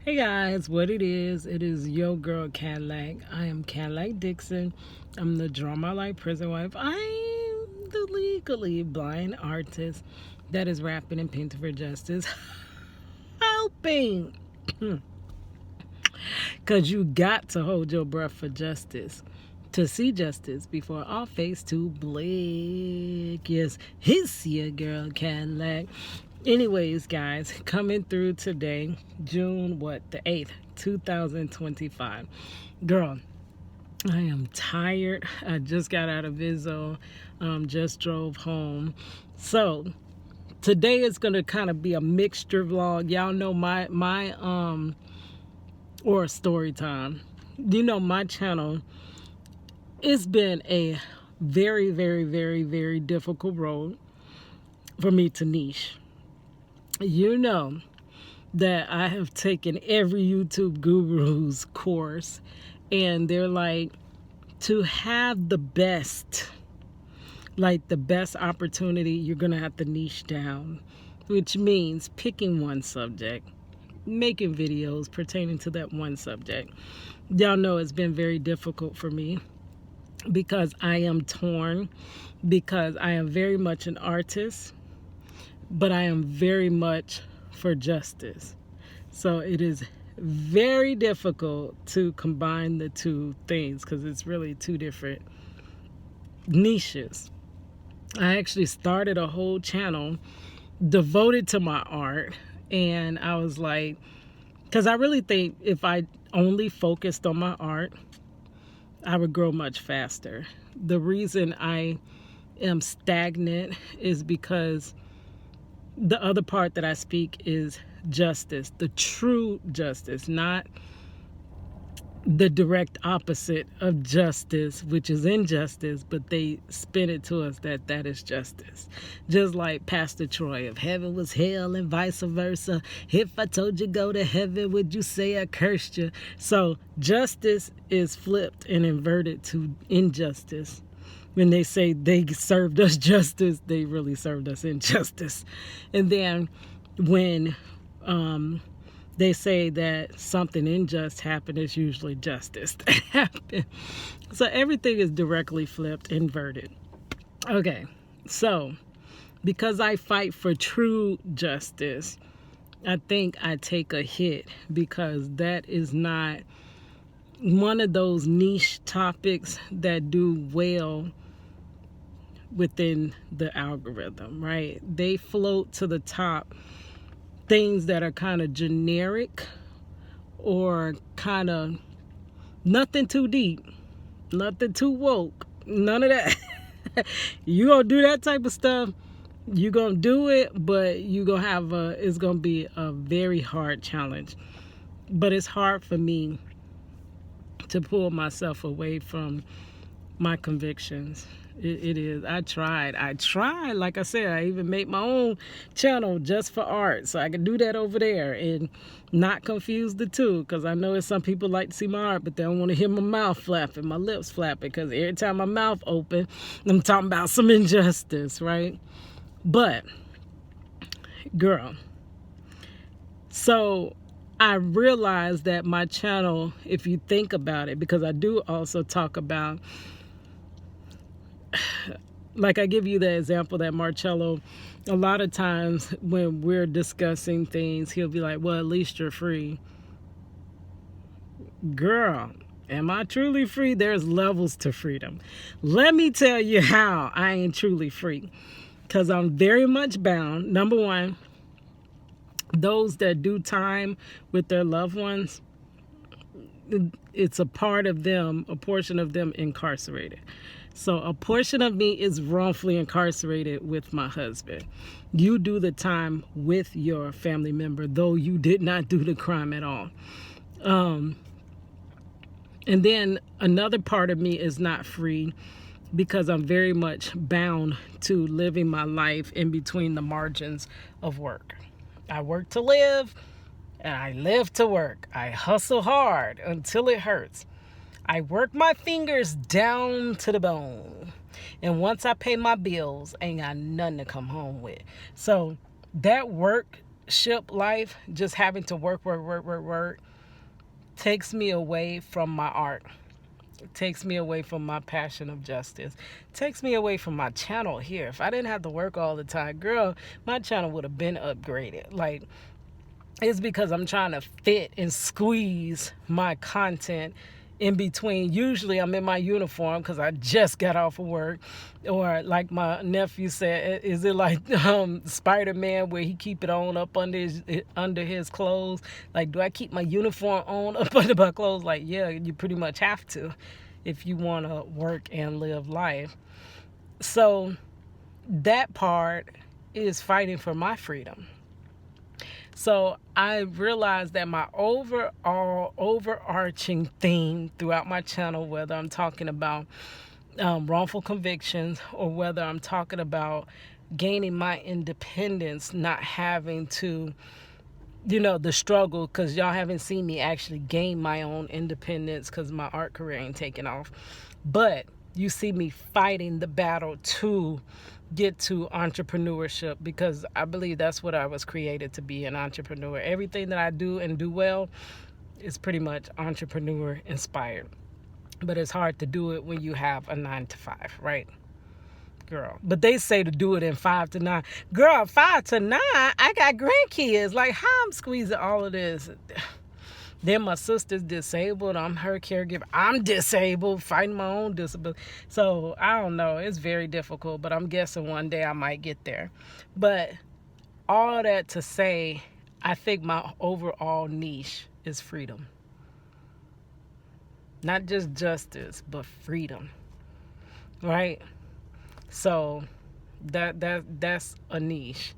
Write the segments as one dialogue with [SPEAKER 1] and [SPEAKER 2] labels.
[SPEAKER 1] Hey guys, what it is your girl Cadillac. I am Cadillac Dixon. I'm the Draw My Life prison wife. I'm the legally blind artist that is rapping and painting for justice. Helping! Because you got to hold your breath for justice. To see justice before our face to blink. Yes, it's your girl Cadillac. Anyways, guys, coming through today, June the 8th, 2025. Girl, I am tired. I just got out of Vizzo, just drove home. So today is gonna kind of be a mixture vlog. Y'all know my or story time. You know my channel. It's been a very, very, very, very difficult road for me to niche. You know that I have taken every YouTube guru's course, and they're like, to have the best, like the best opportunity, you're gonna have to niche down, which means picking one subject, making videos pertaining to that one subject. Y'all know it's been very difficult for me because I am torn, because I am very much an artist, but I am very much for justice. So it is very difficult to combine the two things because it's really two different niches. I actually started a whole channel devoted to my art, and I was like, because I really think if I only focused on my art, I would grow much faster. The reason I am stagnant is because the other part that I speak is justice, the true justice, not the direct opposite of justice, which is injustice, but they spin it to us that that is justice. Just like Pastor Troy, if heaven was hell and vice versa, if I told you go to heaven, would you say I cursed you? So justice is flipped and inverted to injustice. When they say they served us justice, they really served us injustice. And then when they say that something unjust happened, it's usually justice that happened. So everything is directly flipped, inverted. Okay, so because I fight for true justice, I think I take a hit because that is not one of those niche topics that do well within the algorithm, right? They float to the top things that are kind of generic or kind of nothing too deep, nothing too woke, none of that. You gonna do that type of stuff, you gonna do it, but you gonna have it's gonna be a very hard challenge. But it's hard for me to pull myself away from my convictions. It is. I tried. Like I said, I even made my own channel just for art, so I can do that over there and not confuse the two. Because I know that some people like to see my art, but they don't want to hear my mouth flapping, my lips flapping. Because every time my mouth open, I'm talking about some injustice, right? But, girl, so I realized that my channel, if you think about it, because I do also talk about, like I give you the example that Marcello, a lot of times when we're discussing things, he'll be like, well, at least you're free. Girl, am I truly free? There's levels to freedom. Let me tell you how I ain't truly free. Because I'm very much bound. Number one, those that do time with their loved ones, it's a part of them, a portion of them incarcerated. So a portion of me is wrongfully incarcerated with my husband. You do the time with your family member, though you did not do the crime at all. And then another part of me is not free because I'm very much bound to living my life in between the margins of work. I work to live and I live to work. I hustle hard until it hurts. I work my fingers down to the bone. And once I pay my bills, I ain't got nothing to come home with. So that work ship life, just having to work, takes me away from my art. It takes me away from my passion of justice. It takes me away from my channel here. If I didn't have to work all the time, girl, my channel would have been upgraded. Like, it's because I'm trying to fit and squeeze my content in between. Usually I'm in my uniform because I just got off of work, or like my nephew said, is it like Spider-Man where he keep it on up under his clothes? Like, do I keep my uniform on up under my clothes? Like, yeah, you pretty much have to if you want to work and live life. So that part is fighting for my freedom. So I realized that my overarching theme throughout my channel, whether I'm talking about wrongful convictions or whether I'm talking about gaining my independence, not having to, the struggle, because y'all haven't seen me actually gain my own independence because my art career ain't taking off. But you see me fighting the battle to get to entrepreneurship, because I believe that's what I was created to be, an entrepreneur. Everything that I do and do well is pretty much entrepreneur inspired. But it's hard to do it when you have a 9-to-5, right? Girl. But they say to do it in 5 to 9. Girl, 5 to 9, I got grandkids. Like, how I'm squeezing all of this? Then my sister's disabled. I'm her caregiver. I'm disabled, fighting my own disability. So I don't know. It's very difficult, but I'm guessing one day I might get there. But all that to say, I think my overall niche is freedom. Not just justice, but freedom. Right? So that's a niche.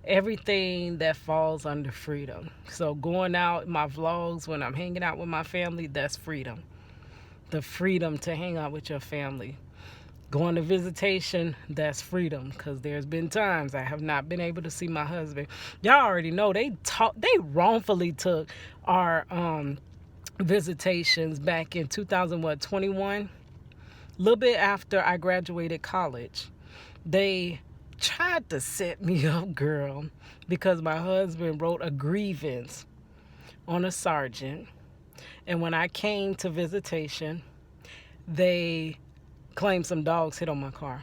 [SPEAKER 1] Everything that falls under freedom. So going out, my vlogs, when I'm hanging out with my family, that's freedom. The freedom to hang out with your family. Going to visitation, that's freedom, because there's been times I have not been able to see my husband. Y'all already know they wrongfully took our visitations back in 2021, a little bit after I graduated college. They tried to set me up, girl, because my husband wrote a grievance on a sergeant. And when I came to visitation, they claimed some dogs hit on my car.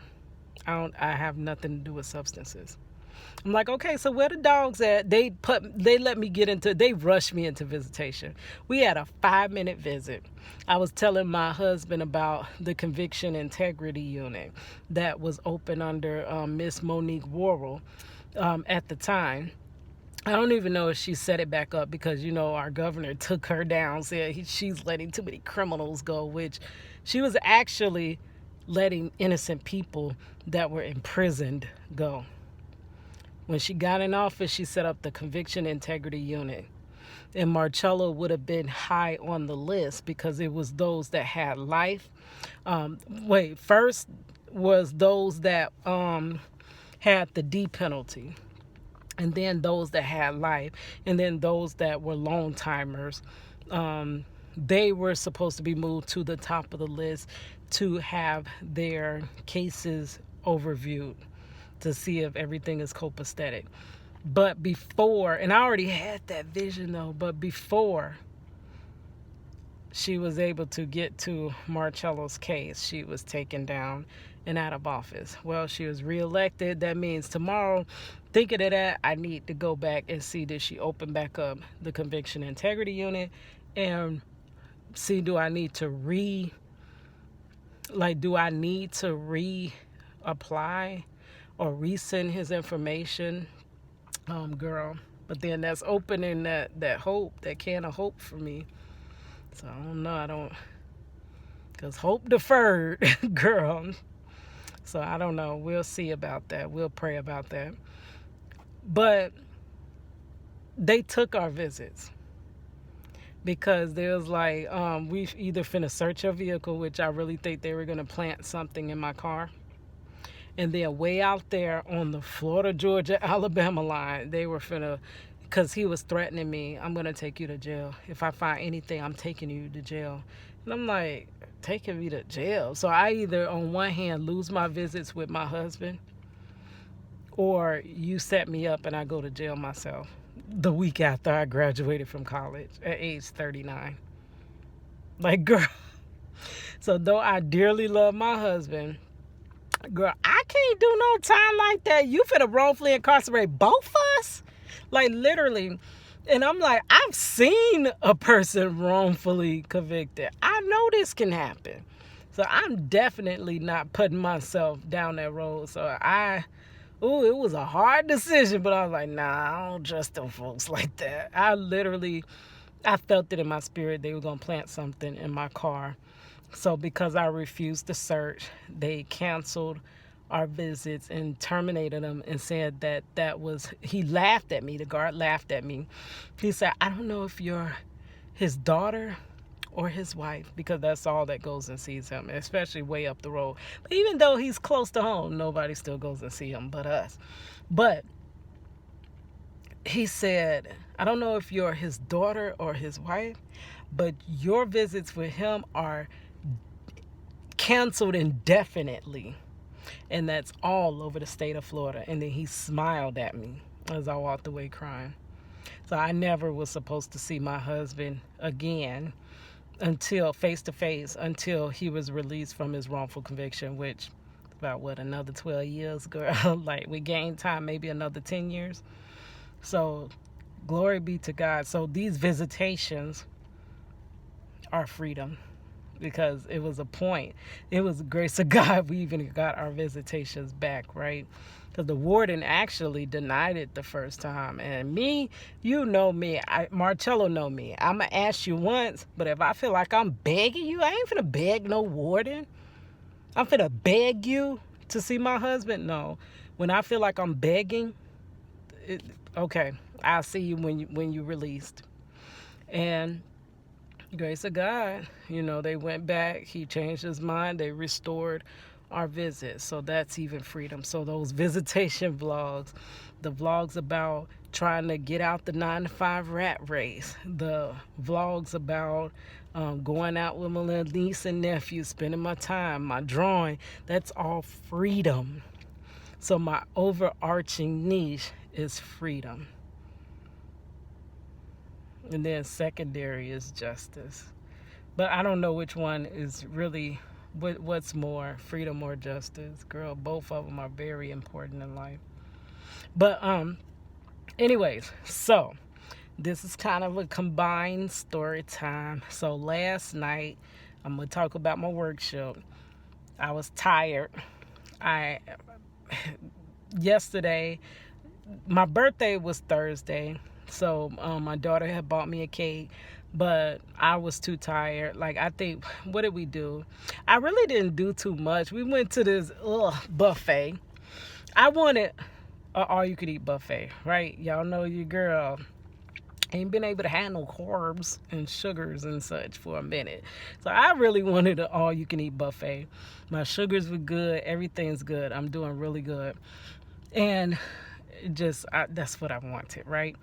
[SPEAKER 1] I have nothing to do with substances. I'm like, okay, so where the dogs at? They rushed me into visitation. We had a 5-minute visit. I was telling my husband about the Conviction Integrity Unit that was open under Miss Monique Worrell at the time. I don't even know if she set it back up, because, our governor took her down, said she's letting too many criminals go, which she was actually letting innocent people that were imprisoned go. When she got in office, she set up the Conviction Integrity Unit. And Marcello would have been high on the list because it was those that had life. First was those that had the D penalty. And then those that had life. And then those that were long timers. They were supposed to be moved to the top of the list to have their cases overviewed, to see if everything is copacetic. But before, and I already had that vision though, but before she was able to get to Marcello's case, she was taken down and out of office. Well, she was reelected. That means tomorrow, thinking of that, I need to go back and see, did she open back up the Conviction Integrity Unit, and see, do I need to reapply or resend his information? Girl. But then that's opening that hope, that can of hope for me. So I don't know. Because hope deferred, girl. So I don't know. We'll see about that. We'll pray about that. But they took our visits. Because there was like, we either finna search your vehicle, which I really think they were going to plant something in my car. And then way out there on the Florida, Georgia, Alabama line, they were finna, because he was threatening me, I'm going to take you to jail. If I find anything, I'm taking you to jail. And I'm like, taking me to jail? So I either, on one hand, lose my visits with my husband, or you set me up and I go to jail myself. the week after I graduated from college at age 39. Like, girl. So, though I dearly love my husband, girl, I can't do no time like that. You finna wrongfully incarcerate both of us? Like, literally. And I'm like, I've seen a person wrongfully convicted. I know this can happen. So I'm definitely not putting myself down that road. So it was a hard decision, but I was like, nah, I don't trust them folks like that. I felt it in my spirit they were going to plant something in my car. So because I refused to search, they canceled our visits and terminated them and said he laughed at me. The guard laughed at me. He said, I don't know if you're his daughter or his wife, because that's all that goes and sees him, especially way up the road. But even though he's close to home, nobody still goes and see him but us. But he said, I don't know if you're his daughter or his wife, but your visits with him are canceled indefinitely. And that's all over the state of Florida. And then he smiled at me as I walked away crying. So I never was supposed to see my husband again until face to face, until he was released from his wrongful conviction, which about another 12 years, girl. Like, we gained time, maybe another 10 years. So glory be to God. So these visitations are freedom, because it was a point. It was the grace of God we even got our visitations back, right? Because the warden actually denied it the first time. And me, you know me, Marcello know me. I'm going to ask you once, but if I feel like I'm begging you, I ain't finna beg no warden. I'm finna beg you to see my husband. No. When I feel like I'm begging, okay, I'll see you when you released. And grace of God, they went back. He changed his mind. They restored our visit. So that's even freedom. So those visitation vlogs, the vlogs about trying to get out the 9-to-5 rat race, the vlogs about going out with my little niece and nephew, spending my time, my drawing, that's all freedom. So my overarching niche is freedom. And then secondary is justice. But I don't know which one is really, what's more, freedom or justice. Girl, both of them are very important in life. But anyways, so this is kind of a combined story time. So last night, I'm going to talk about my workshop. I was tired. Yesterday, my birthday was Thursday. So my daughter had bought me a cake, but I was too tired. Like, I think, what did we do? I really didn't do too much. We went to this buffet. I wanted an all-you-could-eat buffet, right? Y'all know your girl ain't been able to handle carbs and sugars and such for a minute. So I really wanted an all-you-can-eat buffet. My sugars were good. Everything's good. I'm doing really good. And that's what I wanted, right?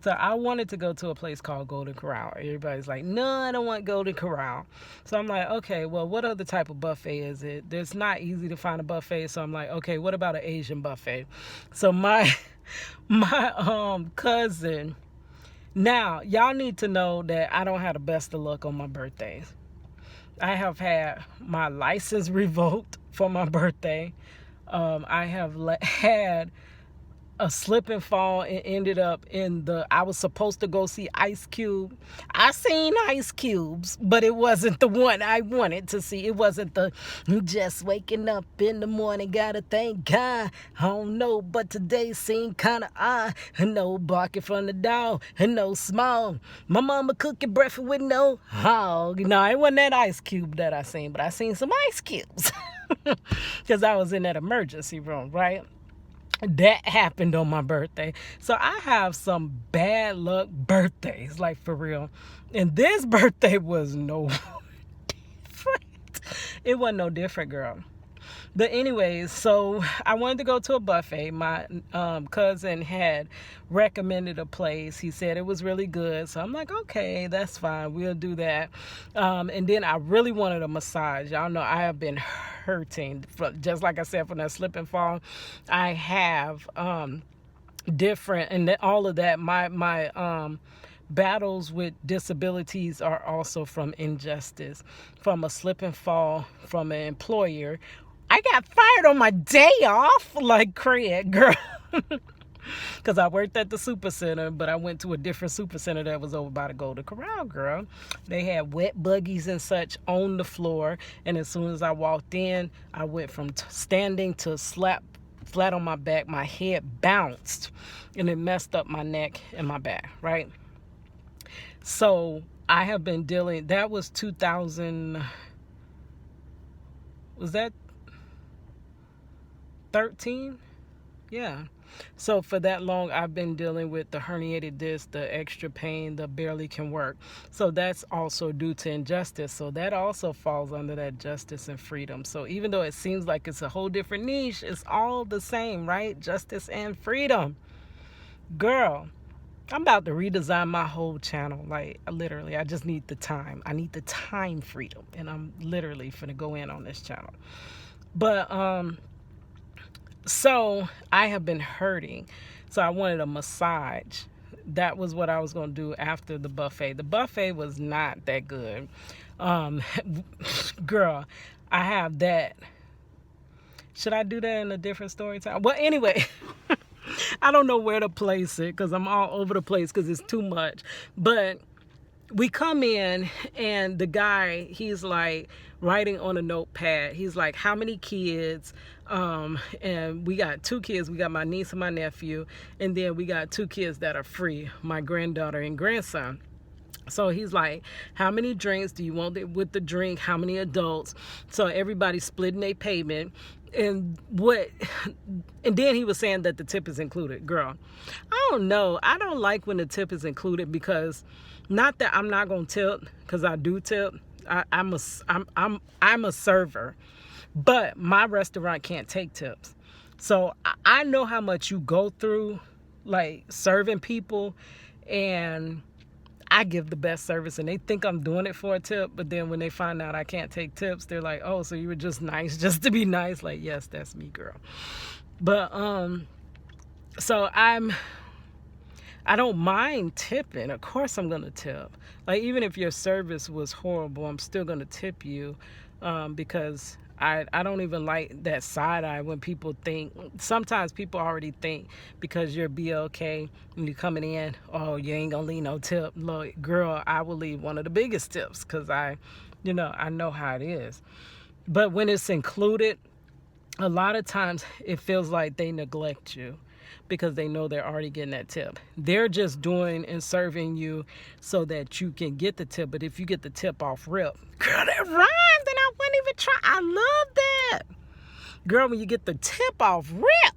[SPEAKER 1] So I wanted to go to a place called Golden Corral. Everybody's like, no, I don't want Golden Corral. So I'm like, okay, well, what other type of buffet is it? It's not easy to find a buffet. So I'm like, okay, what about an Asian buffet? So my cousin, now y'all need to know that I don't have the best of luck on my birthdays. I have had my license revoked for my birthday. I have had a slip and fall and ended up I was supposed to go see Ice Cube. I seen Ice Cubes, but it wasn't the one I wanted to see. It wasn't the just waking up in the morning, gotta thank God. I don't know, but today seemed kinda odd. No barking from the dog, no small. My mama cooking breakfast with no hog. No, it wasn't that Ice Cube that I seen, but I seen some Ice Cubes. Because I was in that emergency room, right? That happened on my birthday. So I have some bad luck birthdays, like, for real. And this birthday was no different. It wasn't no different, girl. But anyways, so I wanted to go to a buffet. My cousin had recommended a place. He said it was really good. So I'm like, okay, that's fine. We'll do that. And then I really wanted a massage. Y'all know I have been hurting. Just like I said, from that slip and fall. I have different, and all of that. My battles with disabilities are also from injustice, from a slip and fall from an employer. I got fired on my day off, like Craig, girl. Because I worked at the super center, but I went to a different super center that was over by the Golden Corral, girl. They had wet buggies and such on the floor, and as soon as I walked in, I went from standing to flat on my back. My head bounced, and it messed up my neck and my back, right? So I have been dealing, that was 2000, was that 13? Yeah. So for that long, I've been dealing with the herniated disc, the extra pain, the barely can work. So that's also due to injustice. So that also falls under that justice and freedom. So even though it seems like it's a whole different niche, it's all the same, right? Justice and freedom. Girl, I'm about to redesign my whole channel. Like, literally, I just need the time. I need the time freedom. And I'm literally finna go in on this channel. But, so I have been hurting. So I wanted a massage. That was what I was going to do after the buffet. The buffet was not that good. Girl, I have that. Should I do that in a different story time? Well, anyway, I don't know where to place it because I'm all over the place because it's too much. But we come in and the guy, he's like writing on a notepad. He's like, how many kids? And we got 2 kids. We got my niece and my nephew. And then we got 2 kids that are free, my granddaughter and grandson. So he's like, how many drinks do you want with the drink? How many adults? So everybody's splitting their payment. And then he was saying that the tip is included. Girl, I don't know. I don't like when the tip is included because not that I'm not going to tip, because I do tip. I'm a server, but my restaurant can't take tips. So I know how much you go through, like serving people, and I give the best service, and they think I'm doing it for a tip. But then when they find out I can't take tips, they're like, "Oh, so you were just nice just to be nice?" Like, yes, that's me, girl. But so I don't mind tipping. Of course I'm gonna tip. Like, even if your service was horrible, I'm still gonna tip you, because I don't even like that side eye when people think, sometimes people already think because you're BLK when you're coming in, oh, you ain't gonna leave no tip. Look, girl, I will leave one of the biggest tips because I know how it is. But when it's included, a lot of times it feels like they neglect you because they know they're already getting that tip. They're just doing and serving you so that you can get the tip. But if you get the tip off rip, girl, that rhymes, and I wouldn't even try. I love that. Girl, when you get the tip off rip,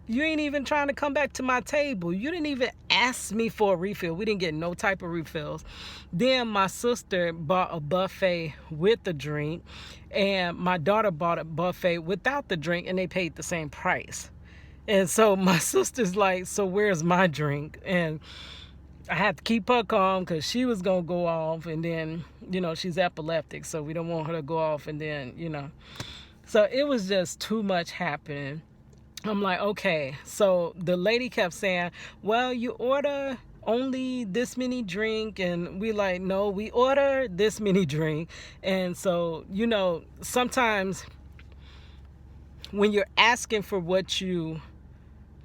[SPEAKER 1] you ain't even trying to come back to my table. You didn't even ask me for a refill. We didn't get no type of refills. Then my sister bought a buffet with the drink, and my daughter bought a buffet without the drink, and they paid the same price. And so my sister's like, so where's my drink? And I had to keep her calm because she was going to go off. And then, she's epileptic, so we don't want her to go off. And then, so it was just too much happening. I'm like, okay. So the lady kept saying, well, you order only this many drink. And we like, no, we order this many drink. And so, sometimes when you're asking for what you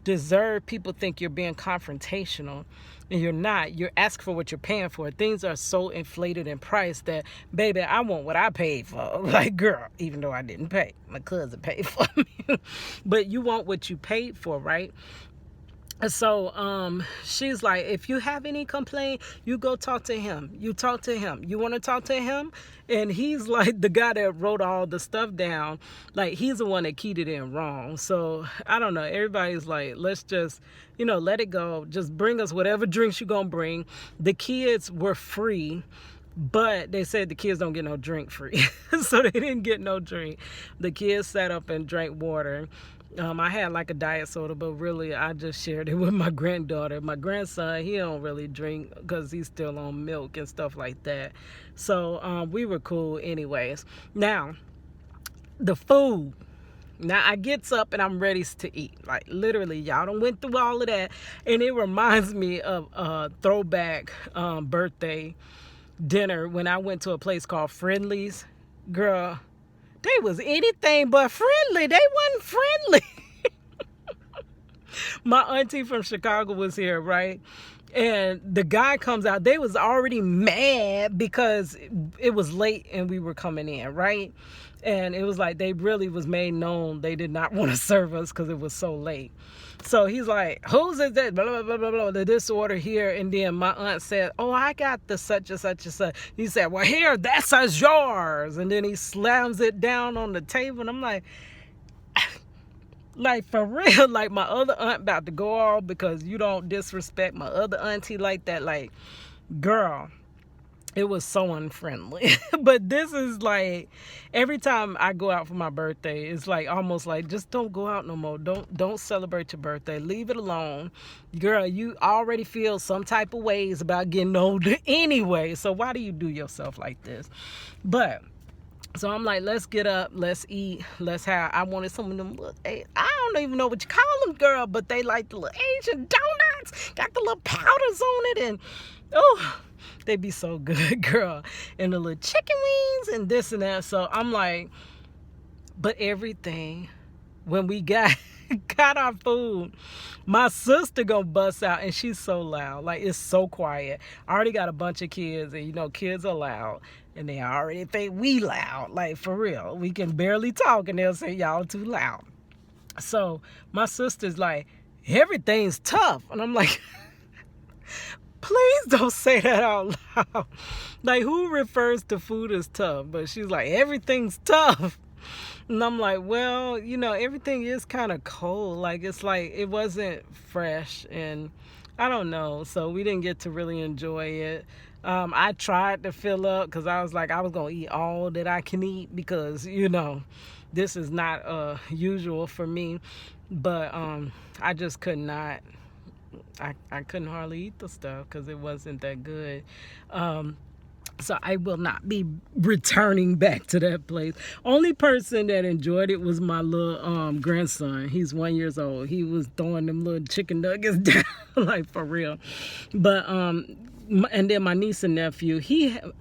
[SPEAKER 1] deserve, people think you're being confrontational, and you're not. You're asking for what you're paying for. Things are so inflated in price that, baby, I want what I paid for. Like, girl, even though I didn't pay, my cousin paid for me. But you want what you paid for, right? So she's like, if you have any complaint, you go talk to him. You talk to him. You want to talk to him? And he's like the guy that wrote all the stuff down. Like, he's the one that keyed it in wrong. So I don't know. Everybody's like, let's just, let it go. Just bring us whatever drinks you're going to bring. The kids were free, but they said the kids don't get no drink free. So they didn't get no drink. The kids sat up and drank water. I had like a diet soda, but really I just shared it with my granddaughter. My grandson, he don't really drink because he's still on milk and stuff like that. So we were cool anyways. Now, the food. Now I gets up and I'm ready to eat. Like literally, y'all done went through all of that. And it reminds me of a throwback birthday dinner when I went to a place called Friendly's. Girl, they was anything but friendly. They wasn't friendly. My auntie from Chicago was here, right? And the guy comes out. They was already mad because it was late and we were coming in, right? And it was like they really was made known they did not want to serve us because it was so late. So he's like, whose is this? Blah, blah, blah, blah, blah, the disorder here. And then my aunt said, oh, I got the such and such and such. He said, well, here, that's yours. And then he slams it down on the table. And I'm like for real, like my other aunt about to go off because you don't disrespect my other auntie like that. Like, girl, it was so unfriendly. But this is like, every time I go out for my birthday, it's like almost like, just don't go out no more. Don't celebrate your birthday. Leave it alone. Girl, you already feel some type of ways about getting older anyway. So why do you do yourself like this? But so I'm like, let's get up, let's eat, let's have, I wanted some of them little, I don't even know what you call them, girl, but they like the little Asian donuts, got the little powders on it, and oh, they be so good, girl, and the little chicken wings and this and that. So I'm like, but everything, when we got our food, my sister gonna bust out, and she's so loud, like it's so quiet. I already got a bunch of kids, and you know kids are loud, and they already think we loud, like for real. We can barely talk and they'll say y'all too loud. So my sister's like, everything's tough, and I'm like, please don't say that out loud. Like, who refers to food as tough? But she's like, everything's tough. And I'm like, well, you know, everything is kind of cold. Like, it's like it wasn't fresh, and I don't know. So we didn't get to really enjoy it. I tried to fill up because I was like, I was going to eat all that I can eat because, you know, this is not usual for me. But I just could not. I couldn't hardly eat the stuff because it wasn't that good. So I will not be returning back to that place. Only person that enjoyed it was my little grandson. He's 1 year old. He was throwing them little chicken nuggets down, like for real. But and then my niece and nephew,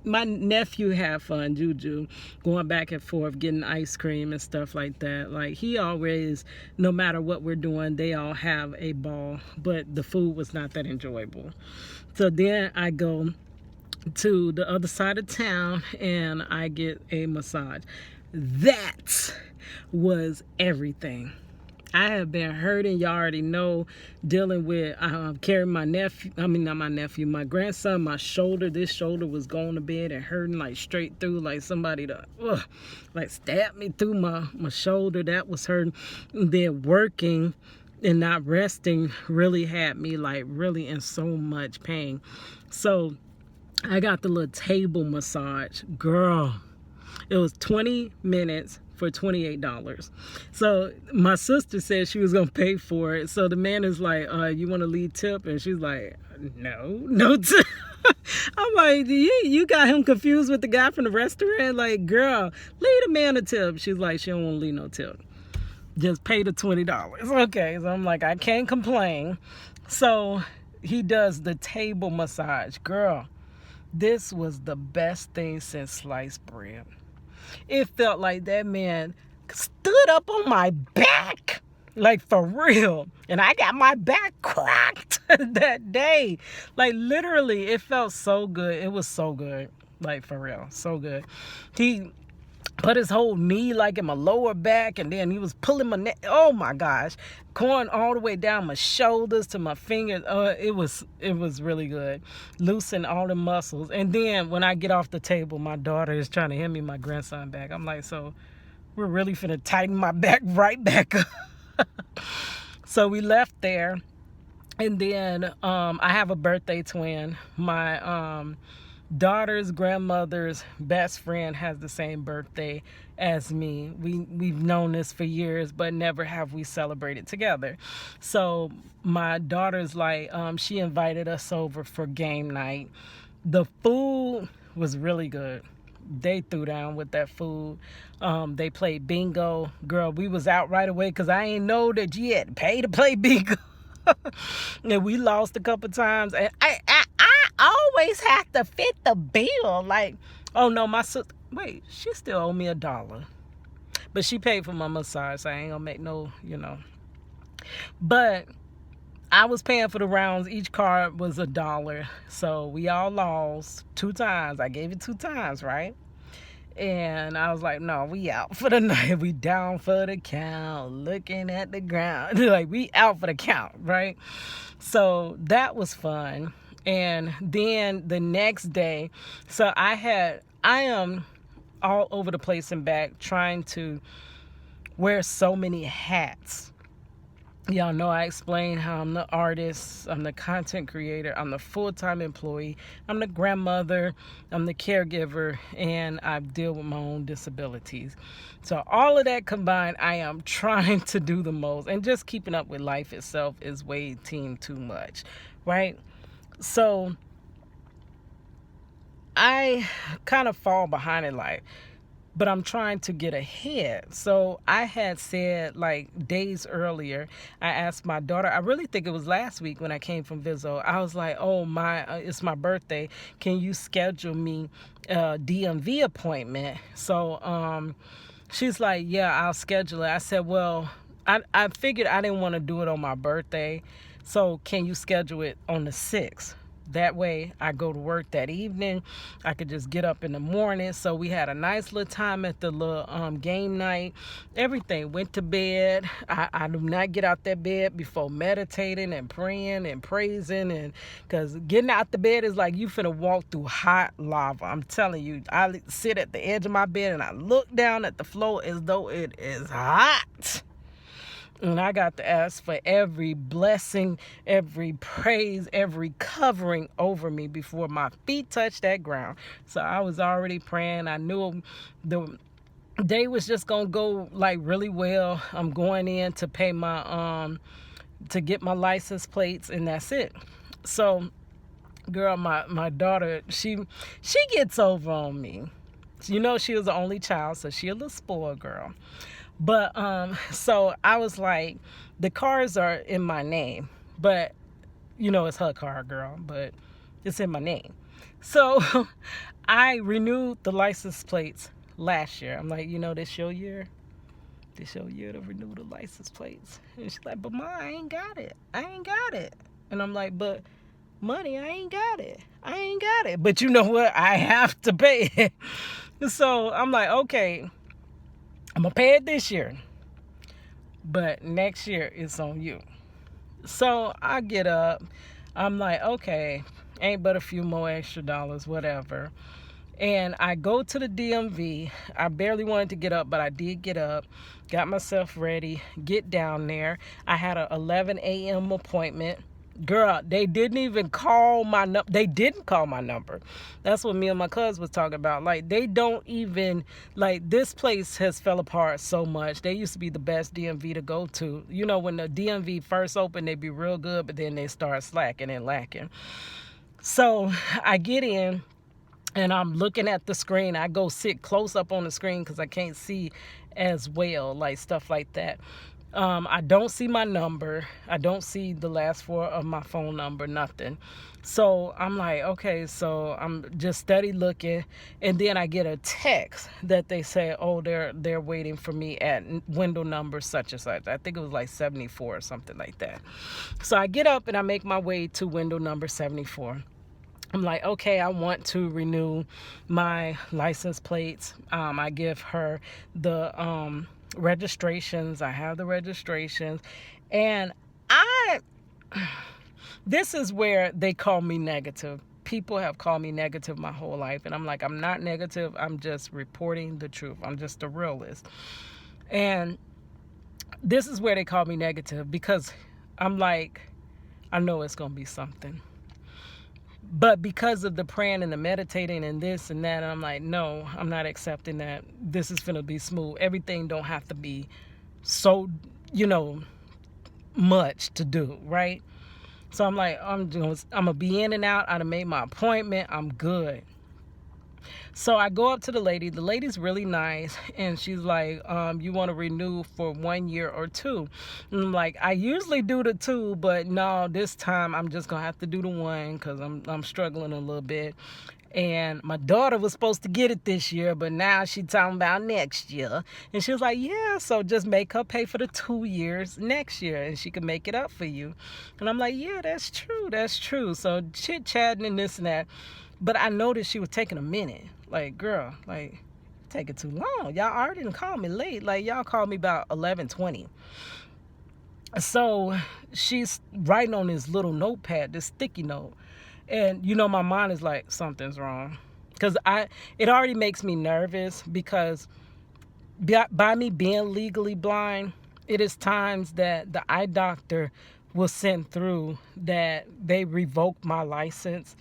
[SPEAKER 1] my nephew had fun, Juju, going back and forth, getting ice cream and stuff like that. Like, he always, no matter what we're doing, they all have a ball, but the food was not that enjoyable. So then I go to the other side of town and I get a massage. That was everything. I have been hurting, y'all already know, dealing with carrying my nephew, I mean not my nephew, my grandson, my shoulder. This shoulder was going to bed and hurting like straight through, like somebody like stabbed me through my shoulder. That was hurting. And then working and not resting really had me like really in so much pain. So I got the little table massage. Girl, it was 20 minutes for $28. So my sister said she was gonna pay for it. So the man is like, you want to leave tip? And she's like, no tip. I'm like, you got him confused with the guy from the restaurant? Like, girl, leave the man a tip. She's like, she don't want to leave no tip. Just pay the $20. Okay, so I'm like, I can't complain. So he does the table massage. Girl, this was the best thing since sliced bread. It felt like that man stood up on my back, like for real. And I got my back cracked that day. Like literally, it felt so good. It was so good, like for real, so good. He put his whole knee like in my lower back, and then he was pulling my neck. Oh my gosh, going all the way down my shoulders to my fingers. It was really good. Loosen all the muscles. And then when I get off the table, my daughter is trying to hand me my grandson back. I'm like, so we're really finna tighten my back right back up. So we left there, and then I have a birthday twin. My daughter's grandmother's best friend has the same birthday as me. We've known this for years, but never have we celebrated together. So my daughter's like, she invited us over for game night. The food was really good. they threw down with that food. They played bingo. Girl, we was out right away because I ain't know that you had to pay to play bingo. And we lost a couple times. And I always have to fit the bill. Like, oh no, my sister, wait, she still owe me $1. But she paid for my massage, so I ain't gonna make no, But I was paying for the rounds. Each card was $1. So we all lost 2 times. I gave it 2 times, right? And I was like, no, we out for the night. We down for the count, looking at the ground. Like, we out for the count, right? So that was fun. And then the next day, so I am all over the place and back trying to wear so many hats. Y'all know I explained how I'm the artist, I'm the content creator, I'm the full-time employee, I'm the grandmother, I'm the caregiver, and I deal with my own disabilities. So all of that combined, I am trying to do the most, and just keeping up with life itself is way too much, right? So I kind of fall behind in life, but I'm trying to get ahead. So I had said, like, days earlier, I asked my daughter, I really think it was last week when I came from Vizzo, I was like, oh, it's my birthday. Can you schedule me a DMV appointment? So she's like, yeah, I'll schedule it. I said, well, I figured I didn't want to do it on my birthday. So can you schedule it on the 6th? That way I go to work that evening. I could just get up in the morning. So we had a nice little time at the little game night. Everything. Went to bed. I do not get out that bed before meditating and praying and praising. And because getting out the bed is like you finna walk through hot lava. I'm telling you, I sit at the edge of my bed and I look down at the floor as though it is hot. And I got to ask for every blessing, every praise, every covering over me before my feet touched that ground. So I was already praying. I knew the day was just going to go like really well. I'm going in to pay my, to get my license plates, and that's it. So, girl, my daughter, she gets over on me. She was the only child, so she a little spoiled girl. But so I was like, the cars are in my name, but it's her car, girl, but it's in my name. So I renewed the license plates last year. I'm like, this your year? This your year to renew the license plates? And she's like, but Ma, I ain't got it. And I'm like, but money, I ain't got it. But you know what? I have to pay it. So I'm like, okay, I'm going to pay it this year, but next year it's on you. So I get up. I'm like, okay, ain't but a few more extra dollars, whatever. And I go to the DMV. I barely wanted to get up, but I did get up, got myself ready, get down there. I had an 11 a.m. appointment. Girl, they didn't even call my number. They didn't call my number. That's what me and my cousin was talking about. Like, they don't even, like, this place has fell apart so much. They used to be the best DMV to go to. When the DMV first opened, they'd be real good, but then they start slacking and lacking. So I get in, and I'm looking at the screen. I go sit close up on the screen because I can't see as well, like stuff like that. I don't see my number. I don't see the last 4 of my phone number, nothing. So I'm like, okay, so I'm just steady looking. And then I get a text that they say, oh, they're waiting for me at window number such and such. I think it was like 74 or something like that. So I get up and I make my way to window number 74. I'm like, okay, I want to renew my license plates. I give her the registrations. I have the registrations, and this is where they call me negative. People have called me negative my whole life, and I'm like, I'm not negative. I'm just reporting the truth. I'm just a realist. And this is where they call me negative because I'm like, I know it's gonna be something. But because of the praying and the meditating and this and that, I'm like, no, I'm not accepting that. This is finna be smooth. Everything don't have to be so, much to do, right? So I'm like, I'm gonna be in and out. I done made my appointment. I'm good. So I go up to the lady. The lady's really nice, and she's like, you want to renew for 1 year or 2? And I'm like, I usually do the 2, but no, this time I'm just gonna have to do the 1 because I'm struggling a little bit. And my daughter was supposed to get it this year, but now she's talking about next year. And she was like, yeah, so just make her pay for the 2 years next year, and she can make it up for you. And I'm like, yeah, that's true, that's true. So chit-chatting and this and that. But I noticed she was taking a minute. Like, girl, like, taking too long. Y'all already didn't call me late. Like, y'all called me about 11:20. So she's writing on this little notepad, this sticky note. And, you know, my mind is like, something's wrong. Because it already makes me nervous because by me being legally blind, it is times that the eye doctor will send through that they revoke my license,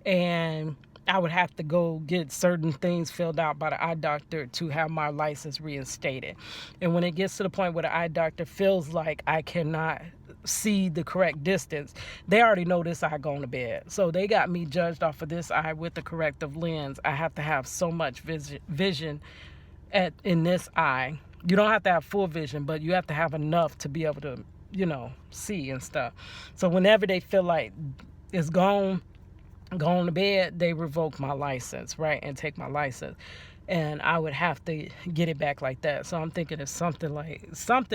[SPEAKER 1] and I would have to go get certain things filled out by the eye doctor to have my license reinstated. And when it gets to the point where the eye doctor feels like I cannot see the correct distance, they already know this eye going to bed. So they got me judged off of this eye with the corrective lens. I have to have so much vision in this eye. You don't have to have full vision, but you have to have enough to be able to, you know, see and stuff. So whenever they feel like it's going to bed, they revoke my license, right, and take my license, and I would have to get it back like that. So I'm thinking it's something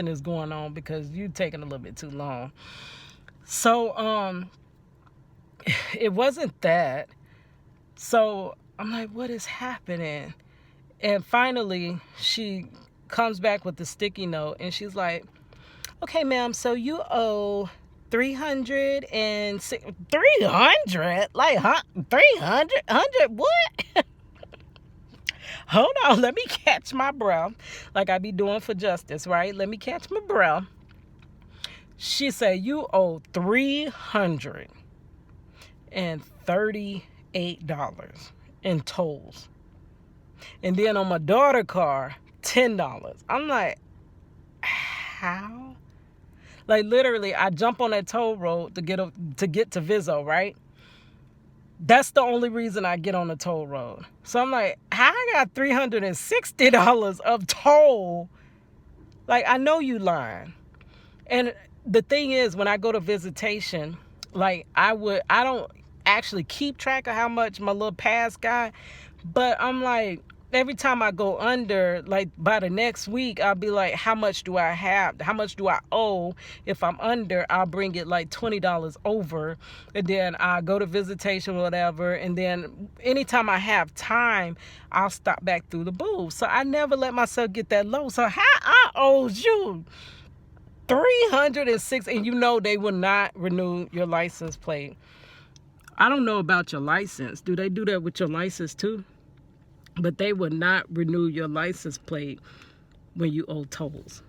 [SPEAKER 1] is going on because you're taking a little bit too long. So it wasn't that. So I'm like, what is happening? And finally she comes back with the sticky note, and she's like, okay, ma'am, so you owe 300 like, huh? 300 what? Hold on, let me catch my breath, like I be doing for justice, right? Let me catch my breath. She said, you owe $338 in tolls, and then on my daughter's car, $10. I'm like, how? Like, literally, I jump on that toll road to get to Vizzo, right? That's the only reason I get on the toll road. So I'm like, how I got $360 of toll? Like, I know you lying. And the thing is, when I go to visitation, like, I don't actually keep track of how much my little pass got, but I'm like, every time I go under, like by the next week, I'll be like, how much do I have? How much do I owe? If I'm under, I'll bring it like $20 over, and then I go to visitation, whatever, and then anytime I have time, I'll stop back through the booth. So I never let myself get that low. So how I owed you $306, and you know they will not renew your license plate. I don't know about your license. Do they do that with your license too? But they would not renew your license plate when you owe tolls.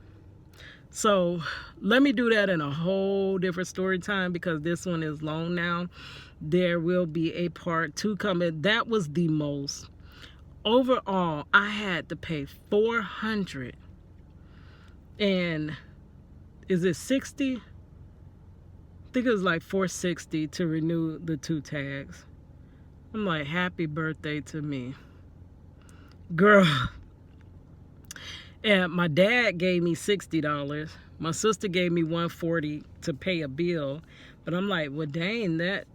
[SPEAKER 1] So let me do that in a whole different story time, because this one is long now. There will be a part 2 coming. That was the most. Overall, I had to pay $400 and is it 60? I think it was like $460 to renew the 2 tags. I'm like, happy birthday to me, girl. And my dad gave me $60. My sister gave me $140 to pay a bill. But I'm like, well, dang, that